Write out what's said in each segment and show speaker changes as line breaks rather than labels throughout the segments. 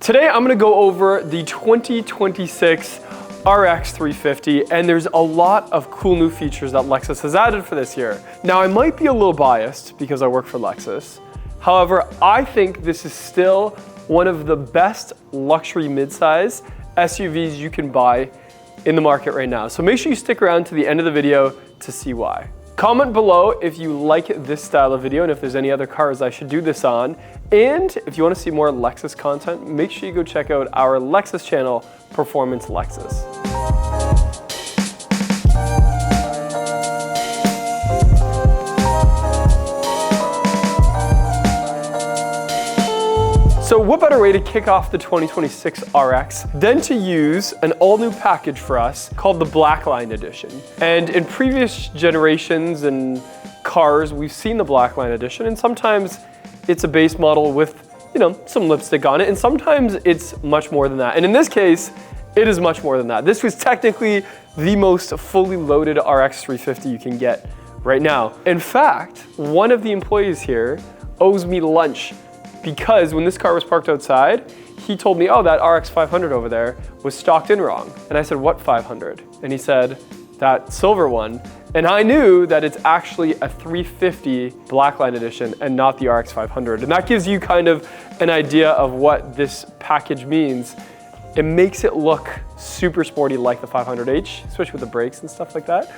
Today I'm gonna go over the 2026 RX 350, and there's a lot of cool new features that Lexus has added for this year. Now, I might be a little biased because I work for Lexus. However, I think this is still one of the best luxury midsize SUVs you can buy in the market right now. So make sure you stick around to the end of the video to see why. Comment below if you like this style of video and if there's any other cars I should do this on. And if you want to see more Lexus content, make sure you go check out our Lexus channel, Performance Lexus. So what better way to kick off the 2026 RX than to use an all-new package for us called the Blackline Edition. And in previous generations and cars, we've seen the Blackline Edition, and sometimes it's a base model with, you know, some lipstick on it, and sometimes it's much more than that. And in this case, it is much more than that. This was technically the most fully loaded RX 350 you can get right now. In fact, one of the employees here owes me lunch, because when this car was parked outside, he told me, oh, that RX 500 over there was stocked in wrong. And I said, what 500? And he said, that silver one. And I knew that it's actually a 350 Blackline Edition and not the RX 500. And that gives you kind of an idea of what this package means. It makes it look super sporty like the 500H, especially with the brakes and stuff like that.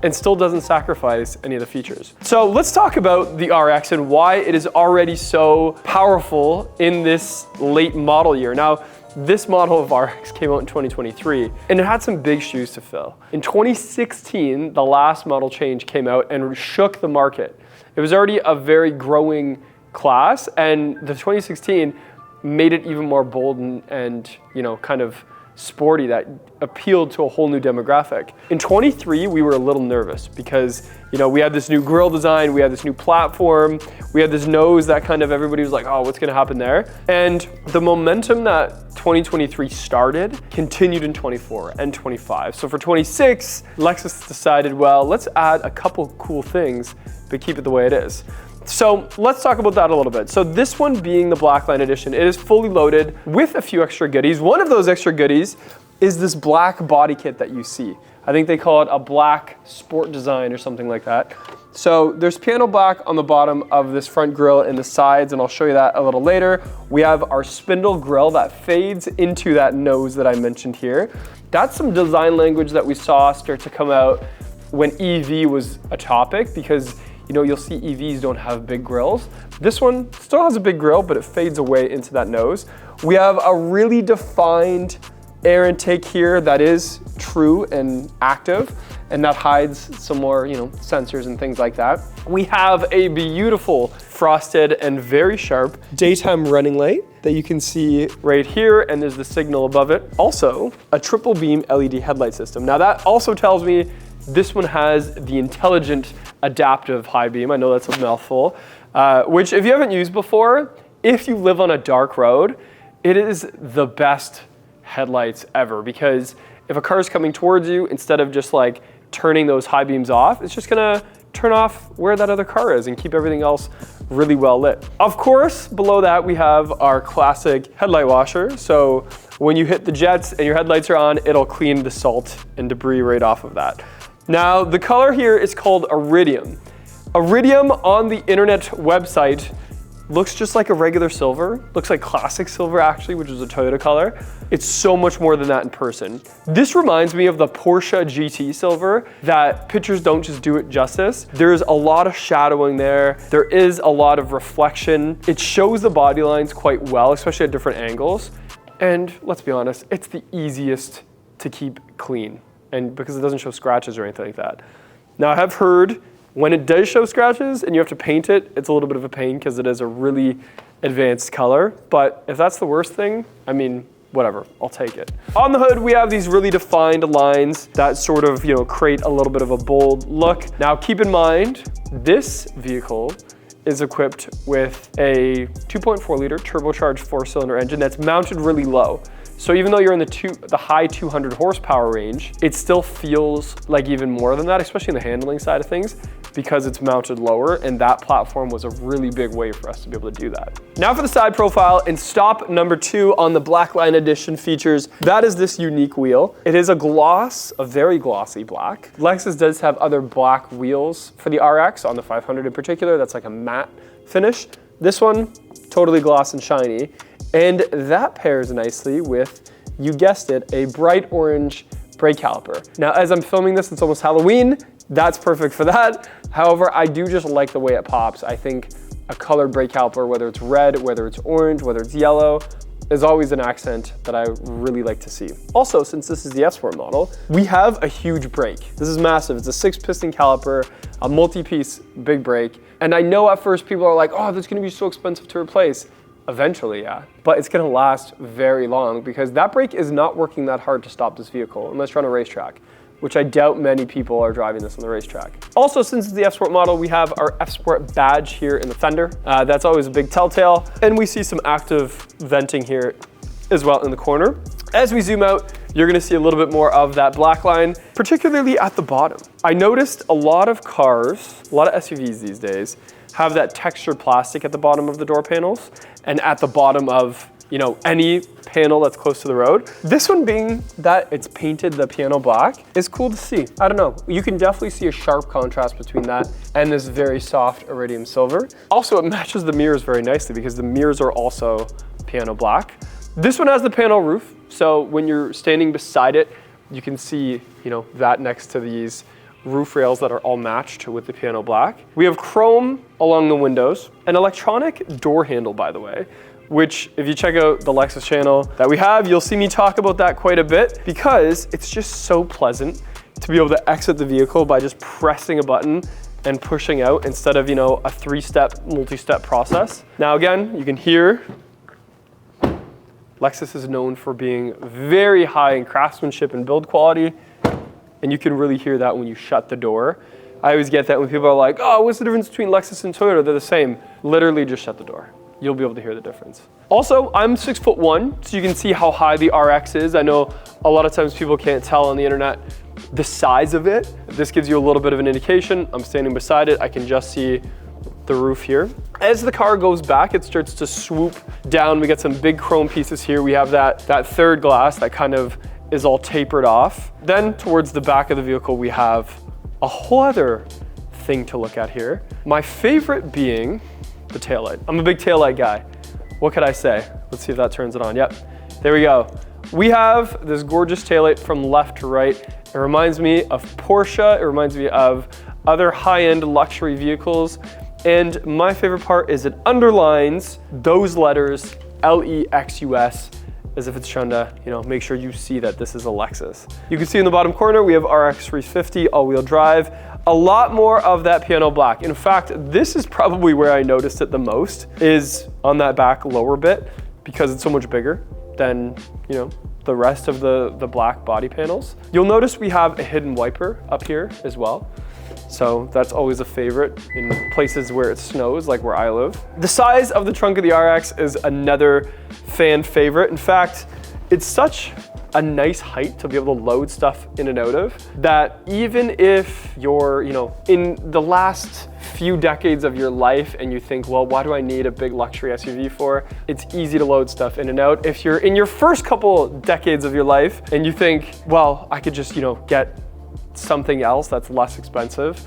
And still doesn't sacrifice any of the features. So let's talk about the RX and why it is already so powerful in this late model year. Now, this model of RX came out in 2023, and it had some big shoes to fill. In 2016, the last model change came out and shook the market. It was already a very growing class, and the 2016 made it even more bold and you know, kind of sporty, that appealed to a whole new demographic. In 23, we were a little nervous because, you know, we had this new grille design, we had this new platform, we had this nose that kind of everybody was like, oh, what's gonna happen there? And the momentum that 2023 started continued in 24 and 25. So for 26, Lexus decided, well, let's add a couple cool things, but keep it the way it is. So let's talk about that a little bit. So this one being the Blackline Edition, it is fully loaded with a few extra goodies. One of those extra goodies is this black body kit that you see. I think they call it a black sport design or something like that. So there's piano black on the bottom of this front grille and the sides, and I'll show you that a little later. We have our spindle grille that fades into that nose that I mentioned here. That's some design language that we saw start to come out when EV was a topic, because you know, you'll see EVs don't have big grills. This one still has a big grill, but it fades away into that nose. We have a really defined air intake here that is true and active, and that hides some more, you know, sensors and things like that. We have a beautiful frosted and very sharp daytime running light that you can see right here, and there's the signal above it. Also, a triple beam LED headlight system. Now that also tells me this one has the intelligent adaptive high beam. I know that's a mouthful, which if you haven't used before, if you live on a dark road, it is the best headlights ever, because if a car is coming towards you, instead of just like turning those high beams off, it's just gonna turn off where that other car is and keep everything else really well lit. Of course, below that we have our classic headlight washer. So when you hit the jets and your headlights are on, it'll clean the salt and debris right off of that. Now, the color here is called Iridium. Iridium on the internet website looks just like a regular silver. Looks like classic silver actually, which is a Toyota color. It's so much more than that in person. This reminds me of the Porsche GT silver, that pictures don't just do it justice. There's a lot of shadowing there. There is a lot of reflection. It shows the body lines quite well, especially at different angles. And let's be honest, it's the easiest to keep clean, and because it doesn't show scratches or anything like that. Now, I have heard when it does show scratches and you have to paint it, it's a little bit of a pain because it is a really advanced color. But if that's the worst thing, I mean, whatever, I'll take it. On the hood, we have these really defined lines that sort of, you know, create a little bit of a bold look. Now, keep in mind, this vehicle is equipped with a 2.4 liter turbocharged 4-cylinder engine that's mounted really low. So even though you're in the high 200 horsepower range, it still feels like even more than that, especially in the handling side of things, because it's mounted lower, and that platform was a really big way for us to be able to do that. Now for the side profile, and stop number 2 on the Blackline Edition features, that is this unique wheel. It is a gloss, a very glossy black. Lexus does have other black wheels for the RX, on the 500 in particular, that's like a matte finish. This one, totally gloss and shiny, and that pairs nicely with, you guessed it, a bright orange brake caliper. Now, as I'm filming this, it's almost Halloween. That's perfect for that. However, I do just like the way it pops. I think a colored brake caliper, whether it's red, whether it's orange, whether it's yellow, is always an accent that I really like to see. Also, since this is the F-Sport model, we have a huge brake. This is massive. It's a 6-piston caliper, a multi-piece big brake. And I know at first people are like, oh, that's gonna be so expensive to replace. Eventually, yeah. But it's gonna last very long because that brake is not working that hard to stop this vehicle unless you're on a racetrack, which I doubt many people are driving this on the racetrack. Also, since it's the F-Sport model, we have our F-Sport badge here in the fender. That's always a big telltale. And we see some active venting here as well in the corner. As we zoom out, you're gonna see a little bit more of that black line, particularly at the bottom. I noticed a lot of cars, a lot of SUVs these days, have that textured plastic at the bottom of the door panels and at the bottom of, you know, any panel that's close to the road. This one being that it's painted the piano black is cool to see. I don't know, you can definitely see a sharp contrast between that and this very soft iridium silver. Also, it matches the mirrors very nicely because the mirrors are also piano black. This one has the panel roof, so when you're standing beside it, you can see, you know, that next to these roof rails that are all matched with the piano black. We have chrome along the windows, an electronic door handle, by the way, which if you check out the Lexus channel that we have, you'll see me talk about that quite a bit because it's just so pleasant to be able to exit the vehicle by just pressing a button and pushing out instead of, you know, a 3-step, multi-step process. Now again, you can hear Lexus is known for being very high in craftsmanship and build quality, and you can really hear that when you shut the door. I always get that when people are like, oh, what's the difference between Lexus and Toyota? They're the same. Literally just shut the door. You'll be able to hear the difference. Also, I'm 6'1", so you can see how high the RX is. I know a lot of times people can't tell on the internet the size of it. This gives you a little bit of an indication. I'm standing beside it. I can just see the roof here. As the car goes back, it starts to swoop down. We got some big chrome pieces here. We have that third glass that kind of is all tapered off. Then towards the back of the vehicle, we have a whole other thing to look at here. My favorite being the taillight. I'm a big taillight guy. What could I say? Let's see if that turns it on. Yep, there we go. We have this gorgeous taillight from left to right. It reminds me of Porsche. It reminds me of other high-end luxury vehicles. And my favorite part is it underlines those letters, LEXUS, as if it's trying to, you know, make sure you see that this is a Lexus. You can see in the bottom corner, we have RX 350 all-wheel drive. A lot more of that piano black. In fact, this is probably where I noticed it the most, is on that back lower bit, because it's so much bigger than, you know, the rest of the black body panels. You'll notice we have a hidden wiper up here as well. So that's always a favorite in places where it snows, like where I live. The size of the trunk of the RX is another fan favorite. In fact, it's such a nice height to be able to load stuff in and out of that even if you're, you know, in the last few decades of your life and you think, well, why do I need a big luxury SUV for? It's easy to load stuff in and out. If you're in your first couple decades of your life and you think, well, I could just, you know, get something else that's less expensive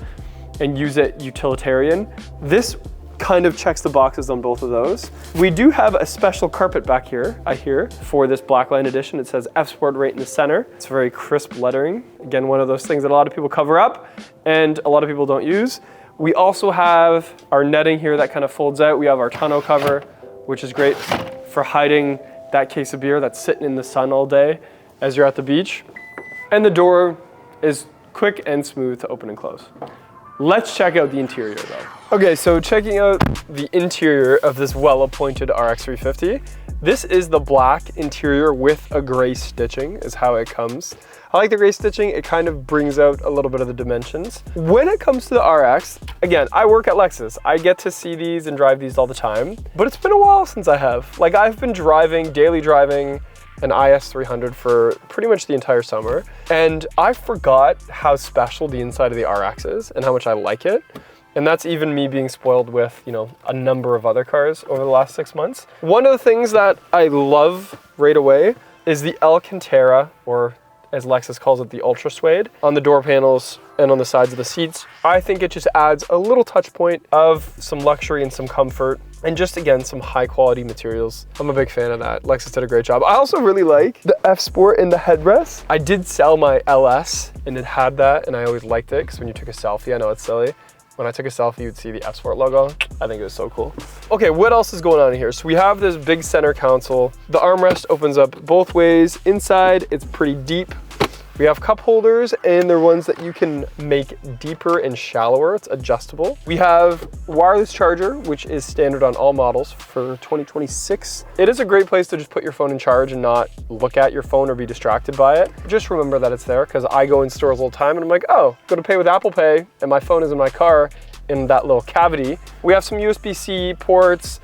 and use it utilitarian, this kind of checks the boxes on both of those. We do have a special carpet back here, I hear, for this Blackline Edition. It says F-Sport right in the center. It's very crisp lettering. Again, one of those things that a lot of people cover up and a lot of people don't use. We also have our netting here that kind of folds out. We have our tonneau cover, which is great for hiding that case of beer that's sitting in the sun all day as you're at the beach. And the door is quick and smooth to open and close. Let's check out the interior though. Okay, so checking out the interior of this well-appointed RX 350. This is the black interior with a gray stitching is how it comes. I like the gray stitching. It kind of brings out a little bit of the dimensions. When it comes to the RX, again, I work at Lexus. I get to see these and drive these all the time, but it's been a while since I have. Like I've been driving, daily driving, an IS300 for pretty much the entire summer. And I forgot how special the inside of the RX is and how much I like it. And that's even me being spoiled with, you know, a number of other cars over the last 6 months. One of the things that I love right away is the Alcantara, or as Lexus calls it, the Ultra Suede, on the door panels and on the sides of the seats. I think it just adds a little touch point of some luxury and some comfort, and just again, some high quality materials. I'm a big fan of that. Lexus did a great job. I also really like the F Sport in the headrest. I did sell my LS and it had that, and I always liked it because when you took a selfie, I know it's silly, when I took a selfie, you'd see the F Sport logo. I think it was so cool. Okay, what else is going on here? So we have this big center console. The armrest opens up both ways. Inside, it's pretty deep. We have cup holders, and they're ones that you can make deeper and shallower. It's adjustable. We have wireless charger, which is standard on all models for 2026. It is a great place to just put your phone in charge and not look at your phone or be distracted by it. Just remember that it's there, because I go in stores all the time and I'm like, oh, go to pay with Apple Pay, and my phone is in my car in that little cavity. We have some USB-C ports.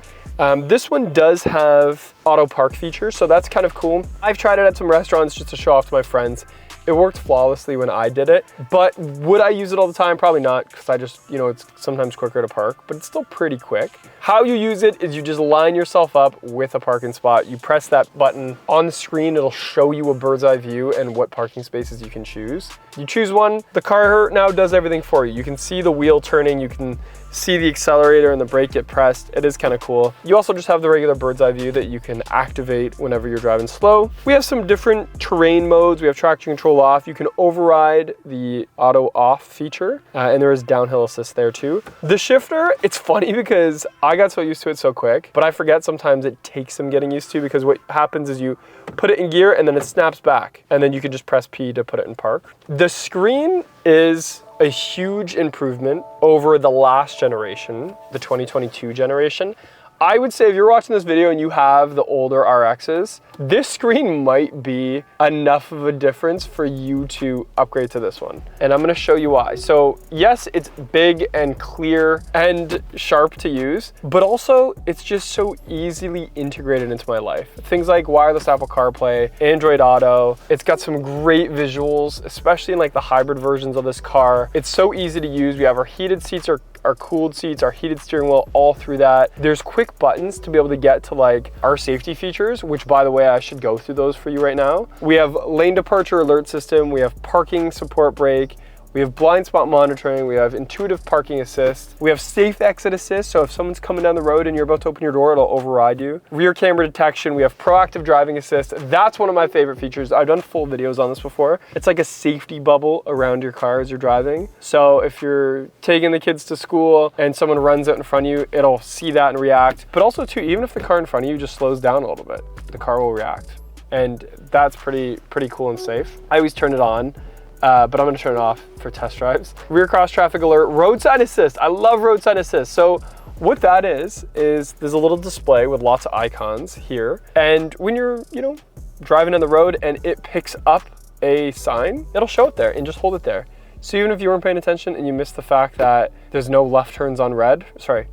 This one does have auto park features, so that's kind of cool. I've tried it at some restaurants just to show off to my friends. It worked flawlessly when I did it, but would I use it all the time? Probably not, because I just, you know, it's sometimes quicker to park, but it's still pretty quick. How you use it is you just line yourself up with a parking spot. You press that button on the screen, it'll show you a bird's eye view and what parking spaces you can choose. You choose one, the car now does everything for you. You can see the wheel turning, you can see the accelerator and the brake get pressed. It is kind of cool. You also just have the regular bird's eye view that you can activate whenever you're driving slow. We have some different terrain modes. We have traction control off. You can override the auto off feature, and there is downhill assist there too. The shifter, it's funny because I got so used to it so quick, but I forget sometimes it takes some getting used to, because what happens is you put it in gear and then it snaps back, and then you can just press P to put it in park. The screen is a huge improvement over the last generation, the 2022 generation. I would say if you're watching this video and you have the older RXs, this screen might be enough of a difference for you to upgrade to this one. And I'm gonna show you why. So yes, it's big and clear and sharp to use, but also it's just so easily integrated into my life. Things like wireless Apple CarPlay, Android Auto. It's got some great visuals, especially in like the hybrid versions of this car. It's so easy to use. We have our heated seats, our cooled seats, our heated steering wheel, all through that. There's quick buttons to be able to get to like our safety features, which by the way, I should go through those for you right now. We have lane departure alert system. We have parking support brake. We have blind spot monitoring. We have intuitive parking assist. We have safe exit assist. So if someone's coming down the road and you're about to open your door, it'll override you. Rear camera detection. We have proactive driving assist. That's one of my favorite features. I've done full videos on this before. It's like a safety bubble around your car as you're driving. So if you're taking the kids to school and someone runs out in front of you, it'll see that and react. But also too, even if the car in front of you just slows down a little bit, the car will react. And that's pretty cool and safe. I always turn it on. But I'm gonna turn it off for test drives. Rear cross traffic alert, roadside assist. I love roadside assist. So what that is there's a little display with lots of icons here. And when you're, you know, driving on the road and it picks up a sign, it'll show it there and just hold it there. So even if you weren't paying attention and you missed the fact that there's no left turns on red,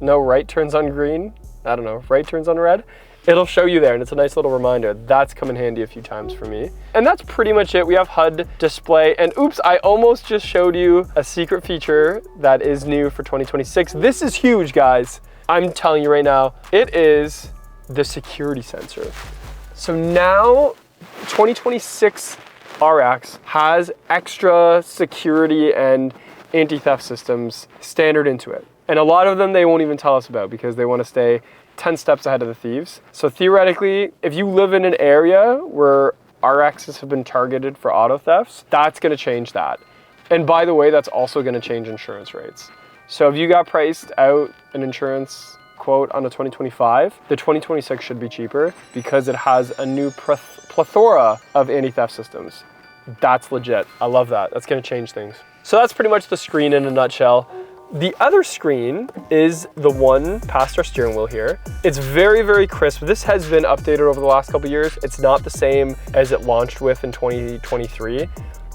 no right turns on green, I don't know, right turns on red, it'll show you there, and it's a nice little reminder. That's come in handy a few times for me. And that's pretty much it. We have HUD display, and oops, I almost just showed you a secret feature that is new for 2026. This is huge, guys. I'm telling you right now, it is the security sensor. So now 2026 RX has extra security and anti-theft systems standard into it. And a lot of them they won't even tell us about because they want to stay 10 steps ahead of the thieves. So theoretically, if you live in an area where RXs have been targeted for auto thefts, that's gonna change that. And by the way, that's also gonna change insurance rates. So if you got priced out an insurance quote on a 2025, the 2026 should be cheaper because it has a new plethora of anti-theft systems. That's legit. I love that. That's gonna change things. So that's pretty much the screen in a nutshell. The other screen is the one past our steering wheel here. It's very crisp. This has been updated over the last couple of years. It's not the same as it launched with in 2023.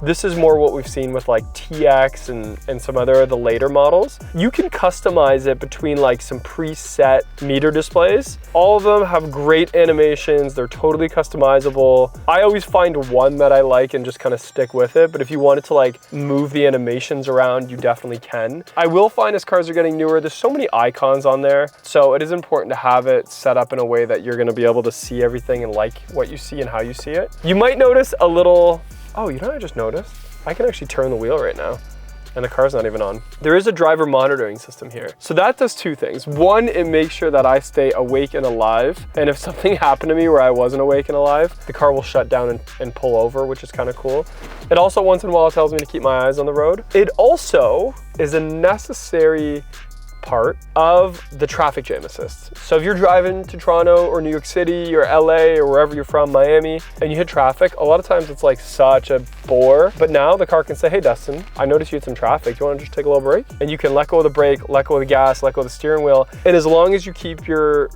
This is more what we've seen with like TX and some other of the later models. You can customize it between like some preset meter displays. All of them have great animations. They're totally customizable. I always find one that I like and just kind of stick with it. But if you wanted to like move the animations around, you definitely can. I will find as cars are getting newer, there's so many icons on there. So it is important to have it set up in a way that you're going to be able to see everything and like what you see and how you see it. You might notice a little, oh, you know what I just noticed? I can actually turn the wheel right now and the car's not even on. There is a driver monitoring system here. So that does two things. One, it makes sure that I stay awake and alive. And if something happened to me where I wasn't awake and alive, the car will shut down and pull over, which is kind of cool. It also once in a while tells me to keep my eyes on the road. It also is a necessary part of the traffic jam assist. So if you're driving to Toronto or New York City or LA or wherever you're from, Miami, and you hit traffic, a lot of times it's like such a bore. But now the car can say, hey Dustin, I noticed you hit some traffic. You want to just take a little break? And you can let go of the brake, let go of the gas, let go of the steering wheel. And as long as you keep your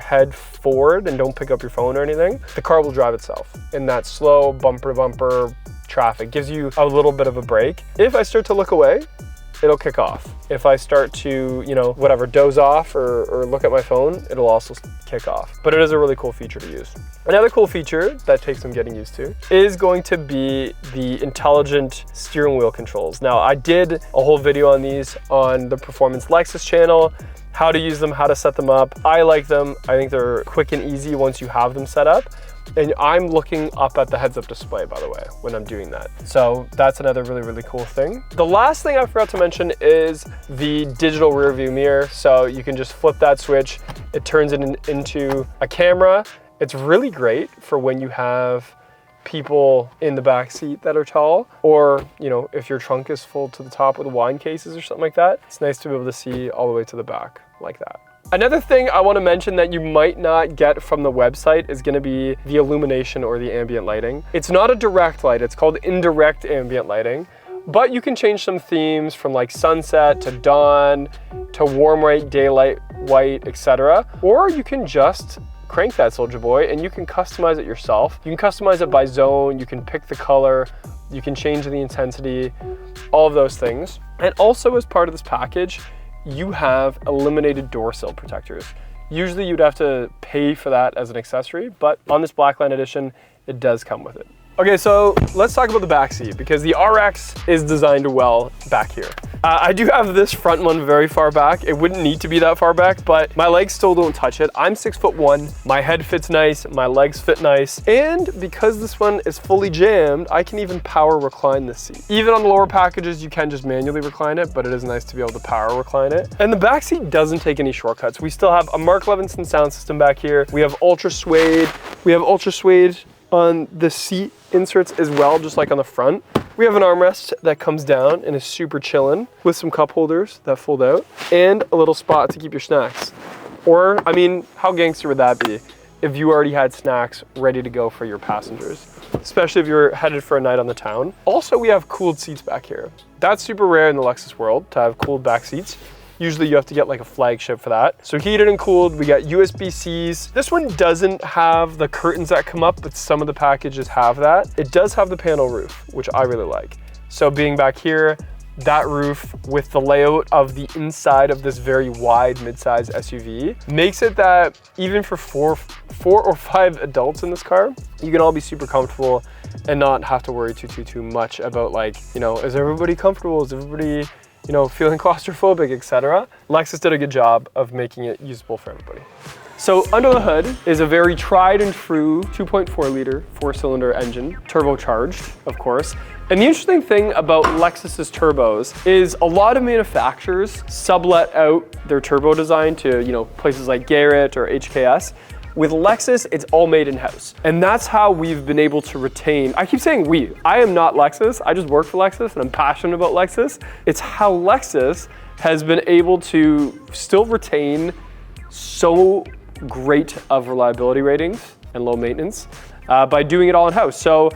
head forward and don't pick up your phone or anything, the car will drive itself in that slow bumper to bumper traffic. Gives you a little bit of a break. If I start to look away, it'll kick off. If I start to, you know, whatever, doze off or look at my phone, it'll also kick off. But it is a really cool feature to use. Another cool feature that takes some getting used to is going to be the intelligent steering wheel controls. Now, I did a whole video on these on the Performance Lexus channel, how to use them, how to set them up. I like them. I think they're quick and easy once you have them set up. And I'm looking up at the heads-up display, by the way, when I'm doing that. So that's another really, really cool thing. The last thing I forgot to mention is the digital rear view mirror. So you can just flip that switch. It turns it into a camera. It's really great for when you have people in the back seat that are tall, or, you know, if your trunk is full to the top with wine cases or something like that. It's nice to be able to see all the way to the back like that. Another thing I want to mention that you might not get from the website is going to be the illumination or the ambient lighting. It's not a direct light, it's called indirect ambient lighting, but you can change some themes from like sunset to dawn to warm white, daylight white, etc. Or you can just crank that soldier boy and you can customize it yourself. You can customize it by zone, you can pick the color, you can change the intensity, all of those things. And also as part of this package, you have eliminated door sill protectors. Usually you'd have to pay for that as an accessory, but on this Blackline Edition, it does come with it. Okay, so let's talk about the back seat because the RX is designed well back here. I do have this front one very far back. It wouldn't need to be that far back, but my legs still don't touch it. I'm 6'1", my head fits nice, my legs fit nice, and because this one is fully jammed, I can even power recline this seat. Even on the lower packages, you can just manually recline it, but it is nice to be able to power recline it. And the back seat doesn't take any shortcuts. We still have a Mark Levinson sound system back here. We have ultra suede. We have ultra suede on the seat inserts as well, just like on the front. We have an armrest that comes down and is super chillin' with some cup holders that fold out and a little spot to keep your snacks. Or, I mean, how gangster would that be if you already had snacks ready to go for your passengers, especially if you're headed for a night on the town. Also, we have cooled seats back here. That's super rare in the Lexus world to have cooled back seats. Usually you have to get like a flagship for that. So heated and cooled, we got USB-Cs. This one doesn't have the curtains that come up, but some of the packages have that. It does have the panel roof, which I really like. So being back here, that roof with the layout of the inside of this very wide midsize SUV makes it that even for four or five adults in this car, you can all be super comfortable and not have to worry too much about like, you know, is everybody comfortable? Is everybody, you know, feeling claustrophobic, etc. Lexus did a good job of making it usable for everybody. So under the hood is a very tried and true 2.4 liter 4-cylinder engine, turbocharged, of course. And the interesting thing about Lexus's turbos is a lot of manufacturers sublet out their turbo design to, you know, places like Garrett or HKS. With Lexus, it's all made in-house. And that's how we've been able to retain, I keep saying we, I am not Lexus, I just work for Lexus and I'm passionate about Lexus. It's how Lexus has been able to still retain so great of reliability ratings and low maintenance by doing it all in-house. So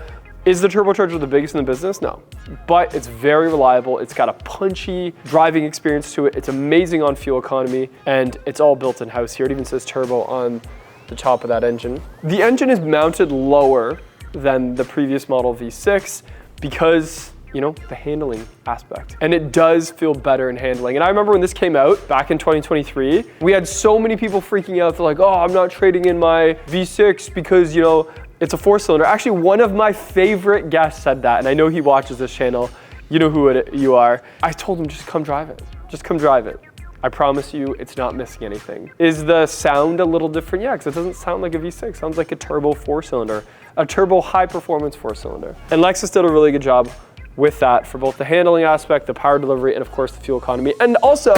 is the turbocharger the biggest in the business? No, but it's very reliable. It's got a punchy driving experience to it. It's amazing on fuel economy and it's all built in-house here. It even says turbo on the top of that engine. The engine is mounted lower than the previous model V6. because, you know, the handling aspect. And it does feel better in handling. And I remember when this came out back in 2023, we had so many people freaking out. They're like, oh, I'm not trading in my V6 because, you know, it's a 4-cylinder. Actually, one of my favorite guests said that, and I know he watches this channel. You know who you are. I told him, just come drive it. Just come drive it. I promise you, it's not missing anything. Is the sound a little different? Yeah, because it doesn't sound like a V6. It sounds like a turbo 4-cylinder, a turbo high-performance 4-cylinder. And Lexus did a really good job with that for both the handling aspect, the power delivery, and of course the fuel economy. And also,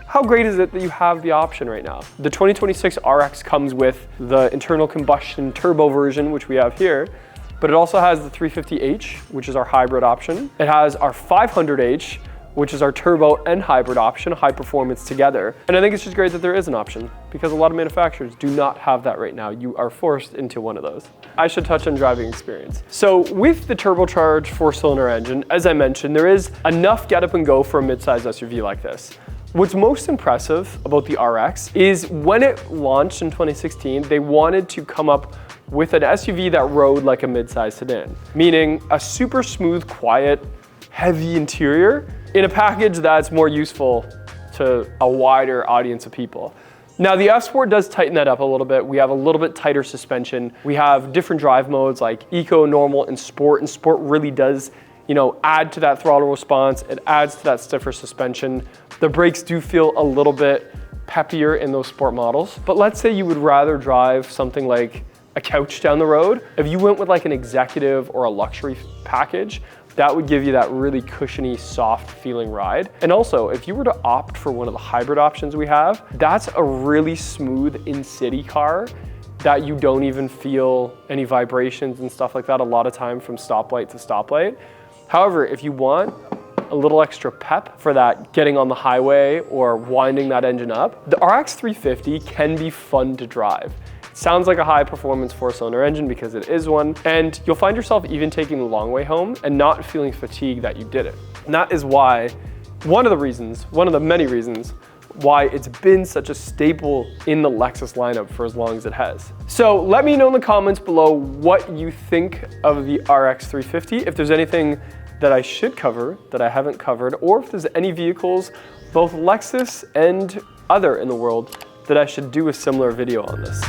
how great is it that you have the option right now? The 2026 RX comes with the internal combustion turbo version, which we have here, but it also has the 350h, which is our hybrid option. It has our 500h, which is our turbo and hybrid option, high performance together. And I think it's just great that there is an option because a lot of manufacturers do not have that right now. You are forced into one of those. I should touch on driving experience. So with the turbocharged 4-cylinder engine, as I mentioned, there is enough get up and go for a midsize SUV like this. What's most impressive about the RX is when it launched in 2016, they wanted to come up with an SUV that rode like a midsize sedan, meaning a super smooth, quiet, heavy interior in a package that's more useful to a wider audience of people. Now the F-Sport does tighten that up a little bit. We have a little bit tighter suspension. We have different drive modes like Eco, Normal, and Sport really does, you know, add to that throttle response. It adds to that stiffer suspension. The brakes do feel a little bit peppier in those Sport models. But let's say you would rather drive something like a couch down the road. If you went with like an executive or a luxury package, that would give you that really cushiony, soft feeling ride. And also, if you were to opt for one of the hybrid options we have, that's a really smooth in-city car that you don't even feel any vibrations and stuff like that a lot of time from stoplight to stoplight. However, if you want a little extra pep for that getting on the highway or winding that engine up, the RX 350 can be fun to drive. It sounds like a high performance 4-cylinder engine because it is one, and you'll find yourself even taking the long way home and not feeling fatigued that you did it. And that is why, one of the many reasons why it's been such a staple in the Lexus lineup for as long as it has. So let me know in the comments below what you think of the RX 350, if there's anything that I should cover that I haven't covered, or if there's any vehicles, both Lexus and other in the world, that I should do a similar video on this.